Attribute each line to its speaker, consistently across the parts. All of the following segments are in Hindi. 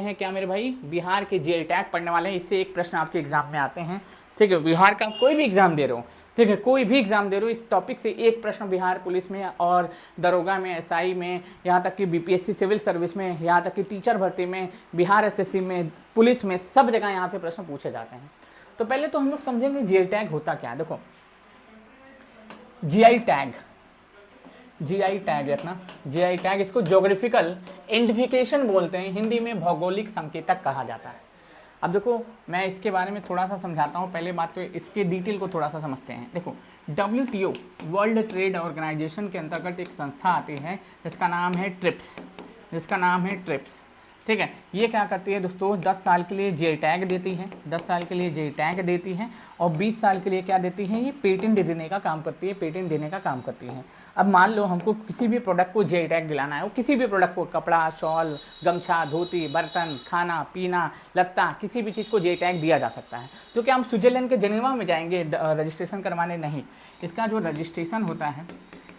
Speaker 1: हैं क्या मेरे भाई, बिहार के जीआई टैग पढ़ने वाले हैं। इससे एक प्रश्न आपके एग्जाम में आते हैं, ठीक है। बिहार का कोई भी एग्जाम दे रहे हो, ठीक है, कोई भी एग्जाम दे रहे हो, इस टॉपिक से एक प्रश्न बिहार पुलिस में और दरोगा में, एसआई में, यहाँ तक कि बीपीएससी सिविल सर्विस में, यहाँ तक कि टीचर भर्ती में, बिहार एसएससी में, पुलिस में, सब जगह यहाँ से प्रश्न पूछे जाते हैं। तो पहले तो हम लोग समझेंगे जीआई टैग होता क्या है। देखो जीआई टैग, जीआई टैग है ना, जीआई टैग, इसको ज्योग्राफिकल आइडेंटिफिकेशन बोलते हैं, हिंदी में भौगोलिक संकेतक कहा जाता है। अब देखो मैं इसके बारे में थोड़ा सा समझाता हूँ। पहले बात तो इसके डिटेल को थोड़ा सा समझते हैं। देखो WTO वर्ल्ड ट्रेड ऑर्गेनाइजेशन के अंतर्गत एक संस्था आती है जिसका नाम है ट्रिप्स, जिसका नाम है ट्रिप्स, ठीक है। ये क्या करती है दोस्तों, 10 साल के लिए जीआई टैग देती है, 10 साल के लिए जीआई टैग देती है, और 20 साल के लिए क्या देती है, ये पेटेंट देने का काम करती है, पेटेंट देने का काम करती है। अब मान लो हमको किसी भी प्रोडक्ट को जीआई टैग दिलाना है, वो किसी भी प्रोडक्ट को, कपड़ा, शॉल, गमछा, धोती, बर्तन, खाना पीना, लत्ता, किसी भी चीज़ को जीआई टैग दिया जा सकता है। तो क्या हम स्विट्जरलैंड के जेनेवा में जाएंगे रजिस्ट्रेशन करवाने? नहीं। इसका जो रजिस्ट्रेशन होता है,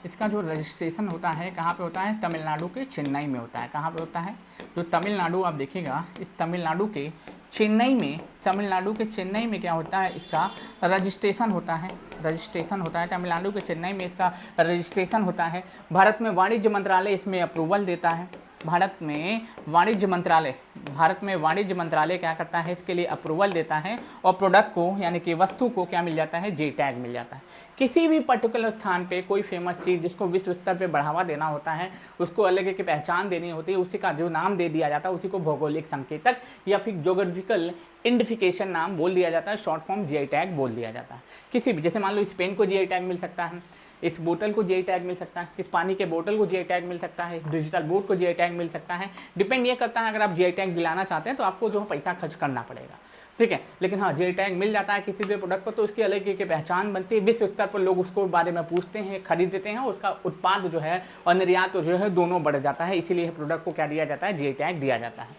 Speaker 1: इसका जो रजिस्ट्रेशन होता है कहाँ पे होता है, तमिलनाडु के चेन्नई में होता है। कहाँ पे होता है, जो तमिलनाडु आप देखिएगा, इस तमिलनाडु के चेन्नई में, तमिलनाडु के चेन्नई में क्या होता है, इसका रजिस्ट्रेशन होता है, रजिस्ट्रेशन होता है तमिलनाडु के चेन्नई में, इसका रजिस्ट्रेशन होता है। भारत में वाणिज्य मंत्रालय इसमें अप्रूवल देता है। भारत में वाणिज्य मंत्रालय क्या करता है, इसके लिए अप्रूवल देता है, और प्रोडक्ट को यानी कि वस्तु को क्या मिल जाता है, जीआई टैग मिल जाता है। किसी भी पर्टिकुलर स्थान पे कोई फेमस चीज़ जिसको विश्व स्तर पे बढ़ावा देना होता है, उसको अलग एक पहचान देनी होती है, उसी का जो नाम दे दिया जाता है उसी को भौगोलिक संकेतक या फिर ज्योग्राफिकल आइडेंटिफिकेशन नाम बोल दिया जाता है, शॉर्ट फॉर्म जीआई टैग बोल दिया जाता है। किसी भी, जैसे मान लो इस पेन को जीआई टैग मिल सकता है, इस बोतल को जीआई टैग मिल सकता है, इस पानी के बोतल को जीआई टैग मिल सकता है, डिजिटल बोर्ड को जीआई टैग मिल सकता है। डिपेंड ये करता है, अगर आप जीआई टैग दिलाना चाहते हैं तो आपको जो पैसा खर्च करना पड़ेगा, ठीक है। लेकिन हाँ, जीआई टैग मिल जाता है किसी भी प्रोडक्ट को तो उसकी अलग एक पहचान बनती है, विश्व स्तर पर लोग उसको बारे में पूछते हैं, खरीदते हैं, उसका उत्पाद जो है और निर्यात जो है दोनों बढ़ जाता है। इसीलिए प्रोडक्ट को क्या दिया जाता है, जीआई टैग दिया जाता है।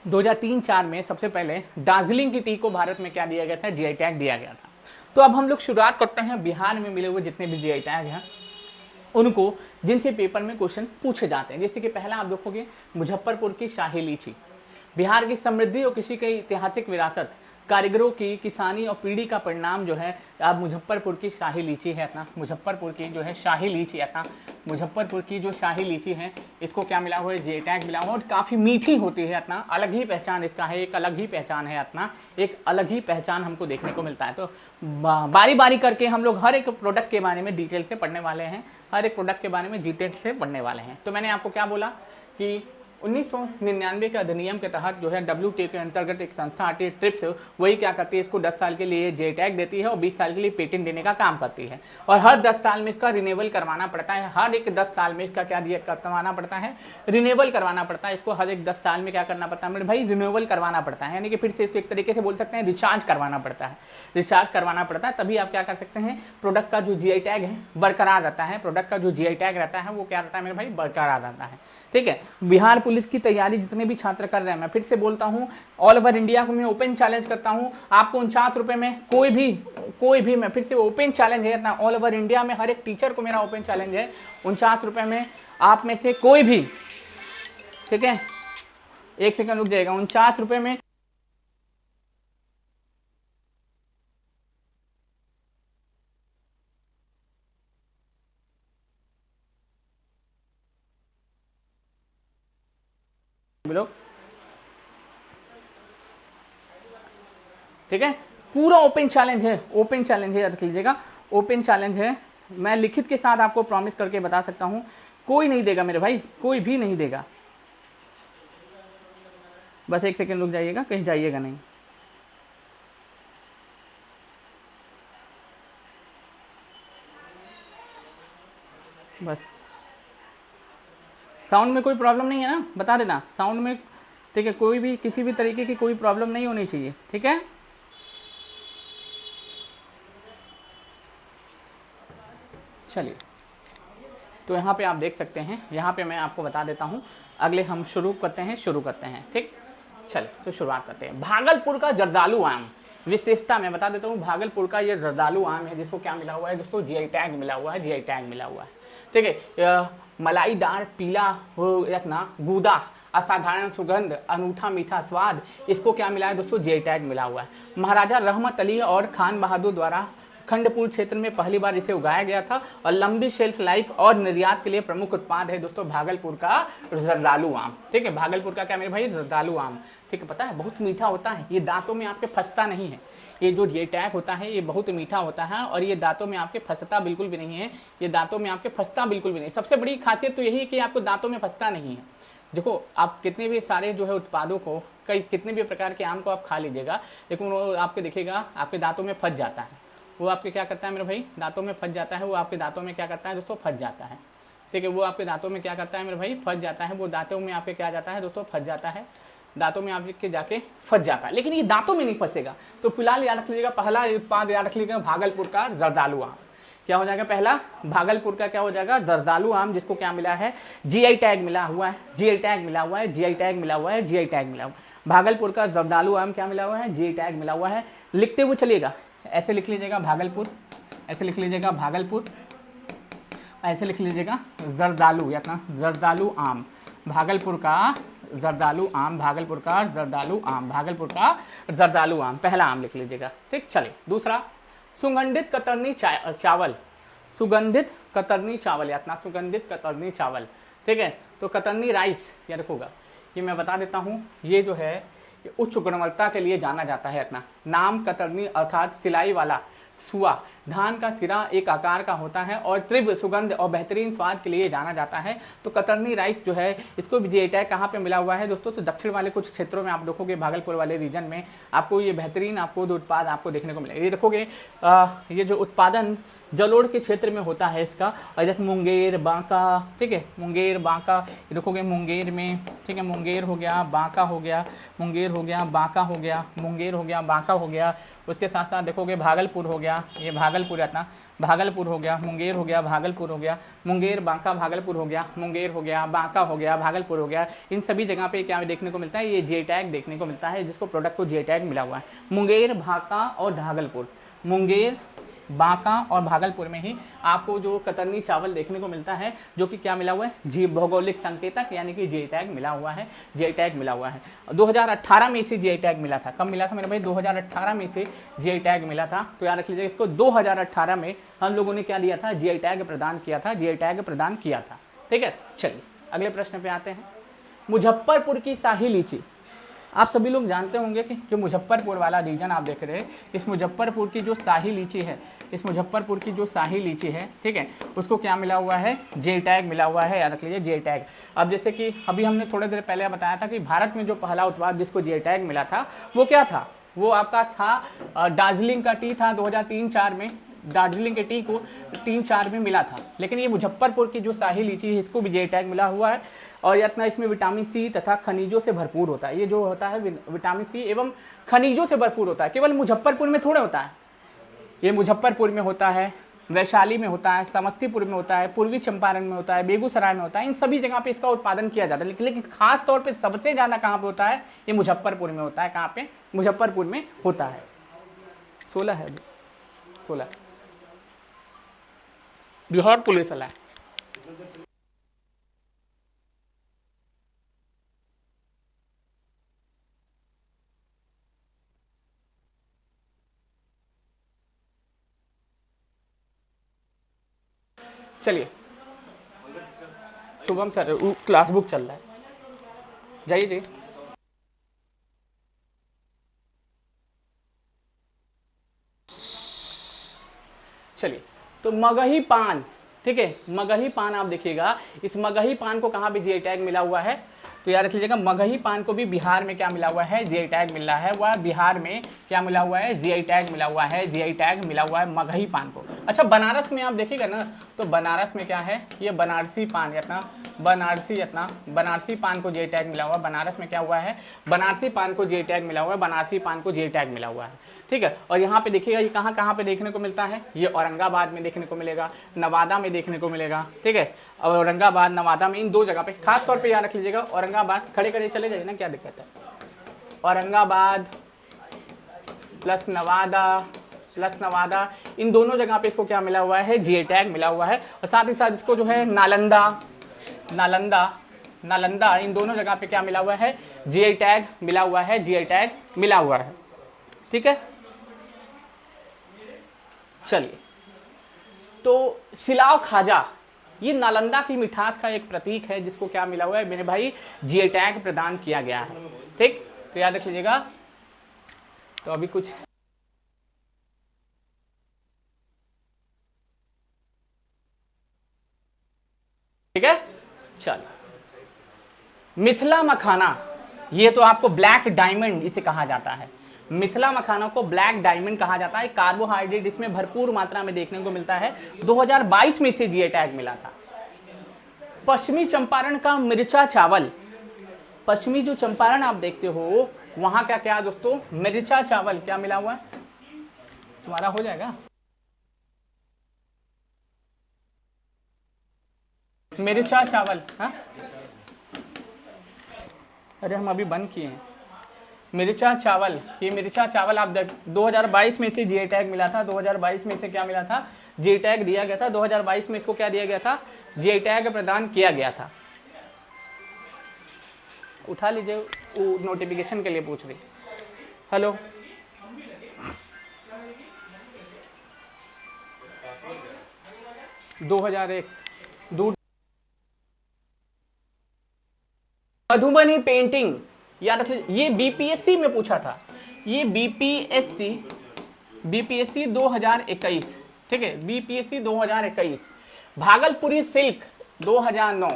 Speaker 1: 2003-4 में सबसे पहले दार्जिलिंग की टी को भारत में क्या दिया गया था, जीआई टैग दिया गया था। तो अब हम लोग शुरुआत करते हैं बिहार में मिले हुए जितने भी जीआई टैग हैं उनको, जिनसे पेपर में क्वेश्चन पूछे जाते हैं। जैसे कि पहला आप देखोगे मुजफ्फरपुर की शाही लीची, बिहार की समृद्धि और कृषि की ऐतिहासिक विरासत, कारीगरों की किसानी और पीढ़ी का परिणाम जो है, अब मुजफ्फरपुर की शाही लीची है अपना, मुजफ्फरपुर की जो है शाही लीची अपना, मुजफ्फरपुर की जो शाही लीची है इसको क्या मिला हुआ है, जीआई टैग मिला हुआ, और काफ़ी मीठी होती है अपना, अलग ही पहचान इसका है, एक अलग ही पहचान है अपना, एक अलग ही पहचान हमको देखने को मिलता है। तो बारी बारी करके हम लोग हर एक प्रोडक्ट के बारे में डिटेल से पढ़ने वाले हैं, हर एक प्रोडक्ट के बारे में डिटेल से पढ़ने वाले हैं। तो मैंने आपको क्या बोला कि 1999 के अधिनियम के तहत जो है WTO के अंतर्गत एक संस्था आती है ट्रिप्स, वही क्या करती है, इसको 10 साल के लिए जीआई टैग देती है और 20 साल के लिए पेटेंट देने का काम करती है। और हर 10 साल में इसका रिन्यूअल करवाना पड़ता है, हर एक 10 साल में इसका क्या दिया करवाना पड़ता है, रिन्यूअल करवाना पड़ता है। इसको हर एक 10 साल में क्या करना पड़ता है भाई, रिन्यूअल करवाना पड़ता है, यानी कि फिर से इसको एक तरीके से बोल सकते हैं रिचार्ज करवाना पड़ता है, रिचार्ज करवाना पड़ता है, तभी आप क्या कर सकते हैं, प्रोडक्ट का जो जीआई टैग है बरकरार रहता है, प्रोडक्ट का जो जीआई टैग रहता है वो क्या रहता है मेरे भाई, बरकरार रहता है, ठीक है। बिहार पुलिस की तैयारी जितने भी छात्र कर रहे हैं, मैं फिर से बोलता हूं, ऑल ओवर इंडिया को मैं ओपन चैलेंज करता हूं, आपको 49 रुपए में कोई भी मैं फिर से ओपन चैलेंज है इतना, ऑल ओवर इंडिया में हर एक टीचर को मेरा ओपन चैलेंज है, 49 रुपए में आप में से कोई भी, ठीक है, एक सेकंड रुक जाएगा, 49 रुपए में लोग, ठीक है, पूरा ओपन चैलेंज है, ओपन चैलेंज है, रख लीजिएगा, ओपन चैलेंज है। मैं लिखित के साथ आपको प्रॉमिस करके बता सकता हूं, कोई नहीं देगा मेरे भाई, कोई भी नहीं देगा। बस एक सेकंड रुक जाइएगा, कहीं जाइएगा नहीं। बस साउंड में कोई प्रॉब्लम नहीं है ना, बता देना साउंड में, ठीक है, कोई भी किसी भी तरीके की कोई प्रॉब्लम नहीं होनी चाहिए, ठीक है। चलिए, तो यहाँ पे आप देख सकते हैं, यहाँ पे मैं आपको बता देता हूँ, अगले हम शुरू करते हैं, ठीक। चलिए तो शुरुआत करते हैं। भागलपुर का जर्दालू आम, विशेषता मैं बता देता हूँ, भागलपुर का ये जर्दालू आम है जिसको क्या मिला हुआ है, जिसको जीआई टैग मिला हुआ है, जीआई टैग मिला हुआ है। ठीक है। मलाईदार पीला हो रत्ना गूदा, असाधारण सुगंध, अनूठा मीठा स्वाद, इसको क्या मिला है दोस्तों, जीआई टैग मिला हुआ है। महाराजा रहमत अली और खान बहादुर द्वारा खंडपुर क्षेत्र में पहली बार इसे उगाया गया था और लंबी शेल्फ लाइफ और निर्यात के लिए प्रमुख उत्पाद है दोस्तों भागलपुर का जर्दालू आम। ठीक है, भागलपुर का क्या मेरे भाई, जर्दालू आम। ठीक है, पता है बहुत मीठा होता है, ये दांतों में आपके फंसता नहीं है। ये जो जीआई टैग होता है ये बहुत मीठा होता है और ये दांतों में आपके फंसता बिल्कुल भी नहीं है, ये दांतों में आपके फंसता बिल्कुल भी नहीं। सबसे बड़ी खासियत तो यही है कि आपको दांतों में फंसता नहीं है। देखो आप कितने भी सारे जो है उत्पादों को, कई कितने भी प्रकार के आम को आप खा लीजिएगा, लेकिन वो आपके दिखेगा आपके दांतों में फंस जाता है। वो आपके क्या करता है मेरे भाई, दांतों में फंस जाता है। वो आपके दांतों में क्या करता है दोस्तों, फंस जाता है। ठीक है, वो आपके दांतों में क्या करता है मेरे भाई, फंस जाता है। वो दांतों में आपके क्या जाता है दोस्तों, फंस जाता है। दांतों में आपके जाके फंस जाता है, लेकिन ये दांतों में नहीं फंसेगा। तो फिलहाल याद रख लीजिएगा, पहला उत्पाद याद रख लीजिएगा भागलपुर का जर्दालू आम। क्या हो जाएगा, पहला भागलपुर का क्या हो जाएगा, जर्दालू आम, जिसको क्या मिला है, जीआई टैग मिला हुआ है, जीआई टैग मिला हुआ है, जीआई टैग मिला हुआ है, जीआई टैग मिला हुआ है। भागलपुर का जर्दालू आम क्या मिला हुआ है, जीआई टैग मिला हुआ है। लिखते हुए चलिएगा, ऐसे लिख लीजिएगा भागलपुर, ऐसे लिख लीजिएगा भागलपुर, ऐसे लिख लीजिएगा जर्दालू, या जर्दालू आम, भागलपुर का जर्दालू आम, भागलपुर का जर्दालू आम, भागलपुर का जर्दालू आम, पहला आम लिख लीजिएगा। ठीक, चलिए दूसरा, सुगंधित कतरनी चावल, सुगंधित कतरनी चावल, या सुगंधित कतरनी चावल। ठीक है, तो कतरनी राइस याद रखोगा, ये मैं बता देता हूँ, ये जो है ये उच्च गुणवत्ता के लिए जाना जाता है। अपना नाम कतरनी अर्थात सिलाई वाला सुआ, धान का सिरा एक आकार का होता है और तीव्र सुगंध और बेहतरीन स्वाद के लिए जाना जाता है। तो कतरनी राइस जो है इसको भी जीआई टैग कहाँ पे मिला हुआ है दोस्तों, तो दक्षिण वाले कुछ क्षेत्रों में आप देखोगे, भागलपुर वाले रीजन में आपको ये बेहतरीन आपको जो उत्पाद आपको देखने को मिलेगा। ये देखोगे ये जो उत्पादन जलोढ़ के क्षेत्र में होता है इसका, और जैसे मुंगेर, बांका, ठीक है, मुंगेर, बांका, ये देखोगे मुंगेर में, ठीक है, मुंगेर हो गया, बांका हो गया, मुंगेर हो गया, बांका हो गया, मुंगेर हो गया, बांका हो गया। उसके साथ साथ देखोगे भागलपुर हो गया, ये भागलपुर है, भागलपुर हो गया, मुंगेर हो गया, भागलपुर हो गया, मुंगेर, बांका, भागलपुर हो गया, मुंगेर हो गया, बांका हो गया, भागलपुर हो गया। इन सभी जगह पे क्या देखने को मिलता है, ये जीआई टैग देखने को मिलता है, जिसको प्रोडक्ट को जीआई टैग मिला हुआ है। मुंगेर, बांका और भागलपुर, मुंगेर, बांका और भागलपुर में ही आपको जो कतरनी चावल देखने को मिलता है, जो कि क्या मिला हुआ है, जी भौगोलिक संकेतक यानी कि जीआई टैग मिला हुआ है, जीआई टैग मिला हुआ है। 2018 में इसे जीआई टैग मिला था। कब मिला था मेरे भाई, 2018 में इसे जीआई टैग मिला था। तो याद रख लीजिए इसको, 2018 में हम लोगों ने क्या दिया था, जीआई टैग प्रदान किया था, जीआई टैग प्रदान किया था। ठीक है, चलिए अगले प्रश्न पे आते हैं। मुजफ्फरपुर की शाही लीची, आप सभी लोग जानते होंगे कि जो मुजफ्फरपुर वाला रीजन आप देख रहे हैं, इस मुजफ्फरपुर की जो शाही लीची है, इस मुजफ्फरपुर की जो शाही लीची है, ठीक है, उसको क्या मिला हुआ है, जीआई टैग मिला हुआ है, याद रख लीजिए जीआई टैग। अब जैसे कि अभी हमने थोड़ी देर पहले बताया था कि भारत में जो पहला उत्पाद जिसको जीआई टैग मिला था वो क्या था, वो आपका था दार्जिलिंग का टी था। 2003-04 में दार्जिलिंग के टी को 3-4 में मिला था। लेकिन ये मुजफ्फरपुर की जो शाही लीची है इसको भी जीआई टैग मिला हुआ है और इतना इसमें विटामिन सी तथा खनिजों से भरपूर होता है। ये जो होता है विटामिन सी एवं खनिजों से भरपूर होता है, केवल मुजफ्फरपुर में थोड़ा होता है। ये मुजफ्फरपुर में होता है, वैशाली में होता है, समस्तीपुर में होता है, पूर्वी चंपारण में होता है, बेगूसराय में होता है, इन सभी जगह पे इसका उत्पादन किया जाता है। लेकिन खास तौर पे सबसे ज़्यादा कहाँ पे होता है, ये मुजफ्फरपुर में होता है। कहाँ पे, मुजफ्फरपुर में होता है। 16 है, 16 बिहार पुलिस वाला है। चलिए शुभम सर क्लास बुक चल रहा है, जाइए जी। चलिए तो मगही पान, ठीक है, मगही पान आप देखिएगा, इस मगही पान को कहाँ भी जीआई टैग मिला हुआ है, तो याद रख लीजिएगा मगही पान को भी बिहार में क्या मिला हुआ है, जीआई टैग मिल रहा है। वह बिहार में क्या मिला हुआ है, जीआई टैग मिला हुआ है, जीआई टैग मिला हुआ है मगही पान को। अच्छा बनारस में आप देखिएगा ना, तो बनारस में क्या है, ये बनारसी पान इतना बनारसी पान को जीआई टैग मिला हुआ है। बनारस में क्या हुआ है, बनारसी पान को जीआई टैग मिला हुआ है, बनारसी पान को जीआई टैग मिला हुआ है। ठीक है, और यहाँ पे देखिएगा ये कहाँ कहाँ पे देखने को मिलता है, ये औरंगाबाद में देखने को मिलेगा, नवादा में देखने को मिलेगा। ठीक है, और औरंगाबाद नवादा में इन दो जगह पे खास तौर पे याद रख लीजिएगा। औरंगाबाद खड़े खड़े चले जाइए ना, क्या दिक्कत है, औरंगाबाद प्लस नवादा प्लस नवादा, इन दोनों जगह पे इसको क्या मिला हुआ है, जीआई टैग मिला हुआ है। और साथ ही साथ इसको जो है नालंदा इन दोनों जगह पे क्या मिला हुआ है, जीआई टैग मिला हुआ है, जीआई टैग मिला हुआ है। ठीक है, चलिए, तो सिलाव खाजा ये नालंदा की मिठास का एक प्रतीक है, जिसको क्या मिला हुआ है मेरे भाई, जीआई टैग प्रदान किया गया है। ठीक, तो याद रख लीजिएगा। तो अभी कुछ ठीक है, चल, मिथिला मखाना, ये तो आपको ब्लैक डायमंड इसे कहा जाता है। मिथिला मखाना को ब्लैक डायमंड कहा जाता है। कार्बोहाइड्रेट इसमें भरपूर मात्रा में देखने को मिलता है। 2022 में इसे जीआई टैग मिला था। पश्चिमी चंपारण का मिर्चा चावल, पश्चिमी जो चंपारण आप देखते हो वहां क्या क्या दोस्तों, मिर्चा चावल क्या मिला हुआ है, तुम्हारा हो जाएगा, मिर्चा चावल। हाँ, अरे हम अभी बंद किए हैं। मिर्चा चावल, ये मिर्चा चावल आप 2022 में इसे जीआई टैग मिला था। 2022 में इसे क्या मिला था, जीआई टैग दिया गया था। 2022 में इसको क्या दिया गया था, जीआई टैग प्रदान किया गया था। उठा लीजिए, वो नोटिफिकेशन के लिए पूछ रही। हेलो, दूर मधुबनी पेंटिंग, याद रखिए, ये बीपीएससी में पूछा था। ये बीपीएससी 2021, ठीक है, बीपीएससी 2021। भागलपुरी सिल्क 2009,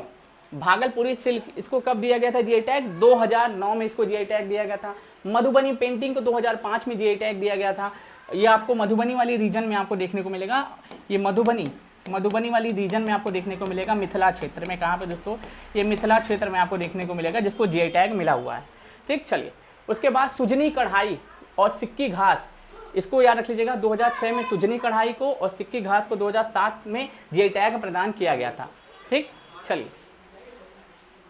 Speaker 1: भागलपुरी सिल्क इसको कब दिया गया था जीआई टैग, 2009 में इसको जीआई टैग दिया गया था। मधुबनी पेंटिंग को 2005 में जीआई टैग दिया गया था। ये आपको मधुबनी वाली रीजन में आपको देखने को मिलेगा। ये मधुबनी वाली रीजन में आपको देखने को मिलेगा, मिथिला क्षेत्र में। कहाँ पे दोस्तों, ये मिथिला क्षेत्र में आपको देखने को मिलेगा, जिसको जीआई टैग मिला हुआ है। ठीक, चलिए, उसके बाद सुजनी कढ़ाई और सिक्की घास, इसको याद रख लीजिएगा। 2006 में सुजनी कढ़ाई को और सिक्की घास को 2007 में जीआई टैग प्रदान किया गया था। ठीक, चलिए,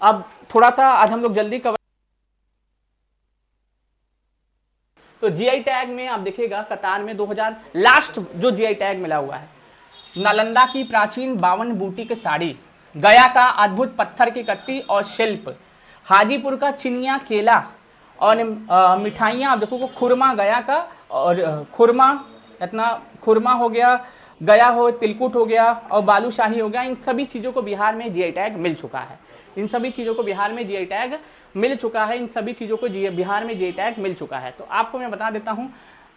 Speaker 1: अब थोड़ा सा आज हम लोग जल्दी कवर। तो जीआई टैग में आप देखिएगा कतार में 2000 लास्ट जो जीआई टैग मिला हुआ है, नालंदा की प्राचीन 52 बूटी की साड़ी, गया का अद्भुत पत्थर की कत्ती और शिल्प, हाजीपुर का चिनिया केला और मिठाइयाँ आप देखो, खुरमा गया का, और खुरमा इतना खुरमा हो गया, गया हो, तिलकुट हो गया और बालूशाही हो गया। इन सभी चीज़ों को बिहार में जीआई टैग मिल चुका है। इन सभी चीज़ों को बिहार में जीआई टैग मिल चुका है। इन सभी चीज़ों को बिहार में जीआई टैग मिल चुका है। तो आपको मैं बता देता हूँ,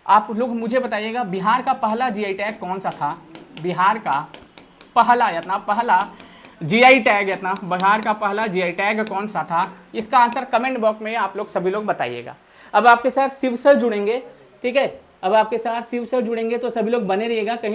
Speaker 1: आप लोग मुझे बताइएगा बिहार का पहला जीआई टैग कौन सा था। बिहार का पहला जीआई टैग बिहार का पहला जीआई टैग कौन सा था, इसका आंसर कमेंट बॉक्स में आप लोग सभी लोग बताइएगा। अब आपके साथ शिव सर जुड़ेंगे, ठीक है, अब आपके साथ शिव सर जुड़ेंगे, तो सभी लोग बने रहिएगा, कहीं